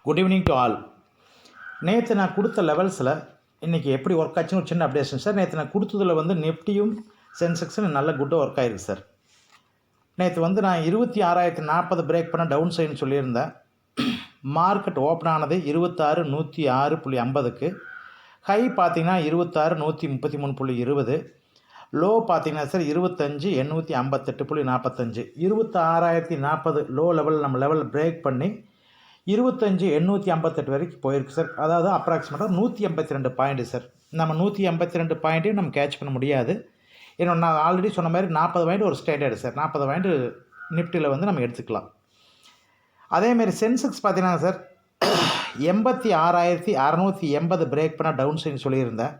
Good evening to all. நேற்று நான் கொடுத்த லெவல்ஸில் இன்றைக்கி எப்படி ஒர்க் ஆச்சுன்னு ஒரு சின்ன அப்டேஷன் சார். நேற்று நான் கொடுத்ததில் வந்து நிஃப்டியும் சென்செக்ஸும் நல்ல குட்டாக ஒர்க் ஆயிருக்கு சார். நேற்று வந்து நான் 26,040 பிரேக் பண்ண டவுன் சைடுன்னு சொல்லியிருந்தேன். மார்க்கெட் ஓப்பன் ஆனது 26,106.50க்கு. ஹை பார்த்தீங்கன்னா 26,133.20. லோ பார்த்தீங்கன்னா சார் 25,858.45. 26,040 லோ லெவல் நம்ம லெவல் பிரேக் பண்ணி 25,858 வரைக்கும் போயிருக்கு சார். அதாவது அப்ராக்சிமேட்டாக 182 பாயிண்ட்டு சார். நம்ம 182 பாயிண்ட்டையும் நம்ம கேட்ச் பண்ண முடியாது. ஏன்னா நான் ஆல்ரெடி சொன்ன மாதிரி 40 பாயிண்ட் ஒரு ஸ்டாண்டர்டு சார். 40 பாயிண்ட் நிஃப்டியில் வந்து நம்ம எடுத்துக்கலாம். அதேமாரி சென்செக்ஸ் பார்த்தீங்கன்னா சார் 86,680 பிரேக் பண்ண டவுன் சைன் சொல்லியிருந்தேன்.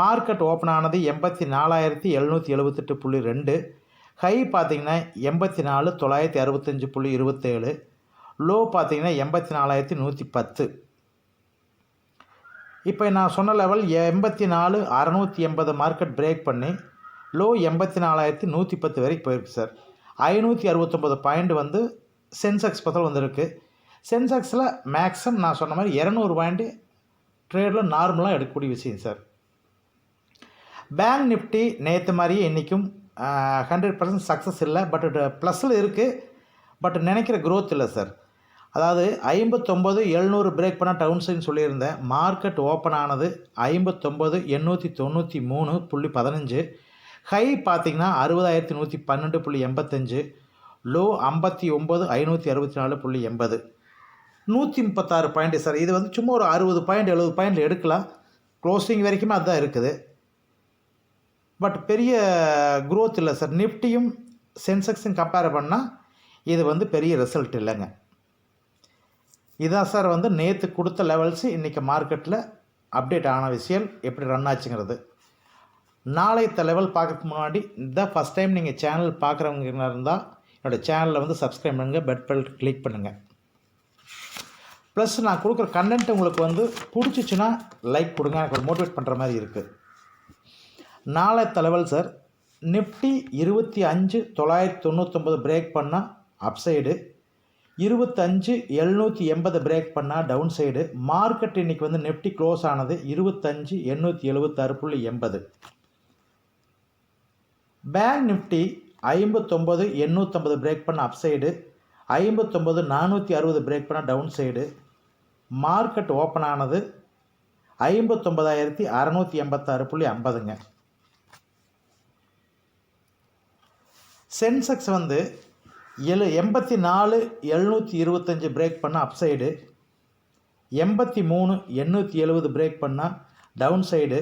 மார்க்கெட் ஓப்பன் ஆனது 84,778.2. ஹை பார்த்தீங்கன்னா 84,965.27. லோ பார்த்தீங்கன்னா 84,110. இப்போ நான் சொன்ன லெவல் 84,680 மார்க்கெட் பிரேக் பண்ணி லோ 84,110 வரைக்கும் போயிருக்கு சார். 569 பாயிண்ட் வந்து சென்செக்ஸ் பக்கம் வந்திருக்கு. சென்செக்ஸில் மேக்ஸிமம் நான் சொன்ன மாதிரி 200 பாயிண்ட் ட்ரேடில் நார்மலாக எடுக்கக்கூடிய விஷயம் சார். பேங்க் நிஃப்டி நேற்று மாதிரியே இன்றைக்கும் 100% சக்ஸஸ் இல்லை. பட் ப்ளஸில் இருக்குது. பட் நினைக்கிற க்ரோத் இல்லை சார். அதாவது 59,700 பிரேக் பண்ண டவுன் சைன் சொல்லியிருந்தேன். மார்க்கெட் ஓப்பன் ஆனது 59,893.15. ஹை பார்த்திங்கன்னா 60,112.85. லோ 59,564.80. 136 point sir. இது வந்து சும்மா ஒரு 60 பாயிண்ட் 70 பாயிண்ட் எடுக்கலாம். க்ளோசிங் வரைக்குமே அதுதான் இருக்குது. பட் பெரிய க்ரோத் இல்லை சார். நிஃப்டியும் சென்செக்ஸும் கம்பேர் பண்ணால் இது வந்து பெரிய ரிசல்ட் இல்லைங்க. இதான் சார் வந்து நேற்று கொடுத்த லெவல்ஸு இன்றைக்கி மார்க்கெட்டில் அப்டேட் ஆன விஷயம் எப்படி ரன் ஆச்சுங்கிறது. நாளைத்த லெவல் பார்க்கறதுக்கு முன்னாடி இதான் ஃபஸ்ட் டைம் நீங்கள் சேனல் பார்க்குறவங்க இருந்தால் என்னோடய சேனலில் வந்து சப்ஸ்கிரைப் பண்ணுங்கள், பெல் பட்டன் கிளிக் பண்ணுங்கள். ப்ளஸ் நான் கொடுக்குற கண்டென்ட் உங்களுக்கு வந்து பிடிச்சிச்சின்னா லைக் கொடுங்க. எனக்கு ஒரு மோட்டிவேட் பண்ணுற மாதிரி இருக்குது. நாளைத்த லெவல் சார் நிஃப்டி 25,999 பிரேக் பண்ணால் அப்சைடு, 25,780 பிரேக் பண்ணால் டவுன் சைடு. மார்க்கெட் இன்றைக்கி வந்து நிஃப்டி க்ளோஸ் ஆனது 25,876.80. பேங்க் நிஃப்டி 59,850 பிரேக் பண்ண அப்சைடு, 59,460 பிரேக் பண்ண டவுன் சைடு. மார்க்கெட் ஓப்பன் ஆனது 59,686.50ங்க. சென்செக்ஸ் வந்து 84,725 பிரேக் பண்ண அப்சைடு, 83,870 பிரேக் பண்ணால் டவுன் சைடு.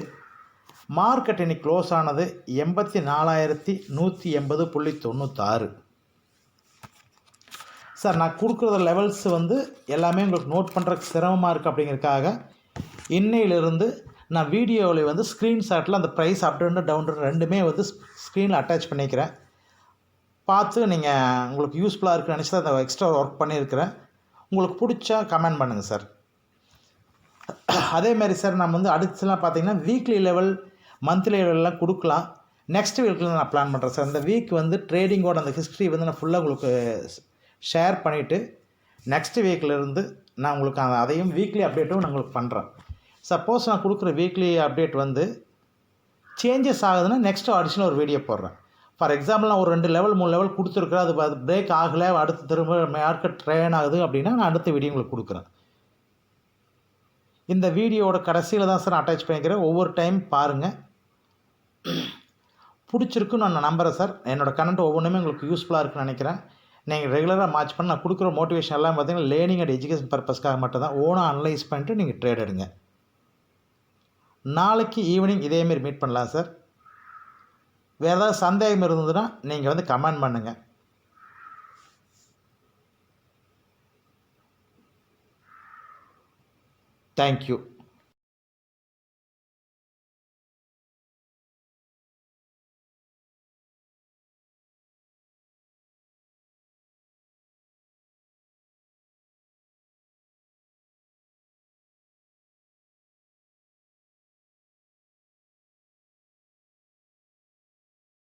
மார்க்கெட் இன்னைக்கு க்ளோஸ் ஆனது 84,180.96. சார் நான் கொடுக்குற லெவல்ஸ் வந்து எல்லாமே உங்களுக்கு நோட் பண்ணுறதுக்கு சிரமமாக இருக்குது. அப்படிங்கிறதுக்காக இன்னையிலிருந்து நான் வீடியோவில் வந்து ஸ்க்ரீன்ஷாட்டில் அந்த ப்ரைஸ் அப் அண்ட் டவுன் ரெண்டுமே வந்து ஸ்க்ரீனில் அட்டாச் பண்ணிக்கிறேன். பார்த்து நீங்கள் உங்களுக்கு யூஸ்ஃபுல்லாக இருக்குன்னு நினச்சி தான் அந்த எக்ஸ்ட்ரா ஒர்க் பண்ணியிருக்கிறேன். உங்களுக்கு பிடிச்சா கமெண்ட் பண்ணுங்கள் சார். அதேமாதிரி சார் நம்ம வந்து அடுத்துலாம் பார்த்திங்கன்னா வீக்லி லெவல் மந்த்லி லெவல்லாம் கொடுக்கலாம். நெக்ஸ்ட் வீக்கில் நான் பிளான் பண்ணுறேன் சார். இந்த வீக் வந்து ட்ரேடிங்கோட அந்த ஹிஸ்ட்ரி வந்து நான் ஃபுல்லாக உங்களுக்கு ஷேர் பண்ணிவிட்டு நெக்ஸ்ட் வீக்கிலேருந்து நான் உங்களுக்கு அதையும் வீக்லி அப்டேட்டும் நான் உங்களுக்கு பண்ணுறேன். சப்போஸ் நான் கொடுக்குற வீக்லி அப்டேட் வந்து சேஞ்சஸ் ஆகுதுன்னா நெக்ஸ்ட்டு அடிஷனல் ஒரு வீடியோ போடுறேன். ஃபார் எக்ஸாம்பிள் நான் ஒரு 2 லெவல் 3 லெவல் கொடுத்துருக்குறேன். அது பிரேக் ஆகலை, அடுத்து திரும்ப மார்க்கெட் ட்ரெயின் ஆகுது அப்படின்னா நான் அடுத்த வீடியோ உங்களுக்கு கொடுக்குறேன். இந்த வீடியோவோட கடைசியில் தான் சார் அட்டாச் பண்ணிக்கிறேன். ஒவ்வொரு டைம் பாருங்கள், பிடிச்சிருக்குன்னு நான் நம்புகிறேன் சார். என்னோடய கண்டென்ட் ஒவ்வொன்றுமே உங்களுக்கு யூஸ்ஃபுல்லாக இருக்குன்னு நினைக்கிறேன். நீங்கள் ரெகுலராக மேட்ச் பண்ண நான் கொடுக்குற மோட்டிவேஷன் எல்லாம் பார்த்தீங்கன்னா லேர்னிங் அண்ட் எஜுகேஷன் பர்பஸ்க்காக மட்டும் தான். ஓனாக அனலைஸ் பண்ணிட்டு நீங்கள் ட்ரேட் எடுங்க. நாளைக்கு ஈவினிங் இதேமாரி மீட் பண்ணலாம் சார். வேறு ஏதாவது சந்தேகம் இருந்ததுன்னா நீங்கள் வந்து கமெண்ட் பண்ணுங்கள். தேங்க்யூ.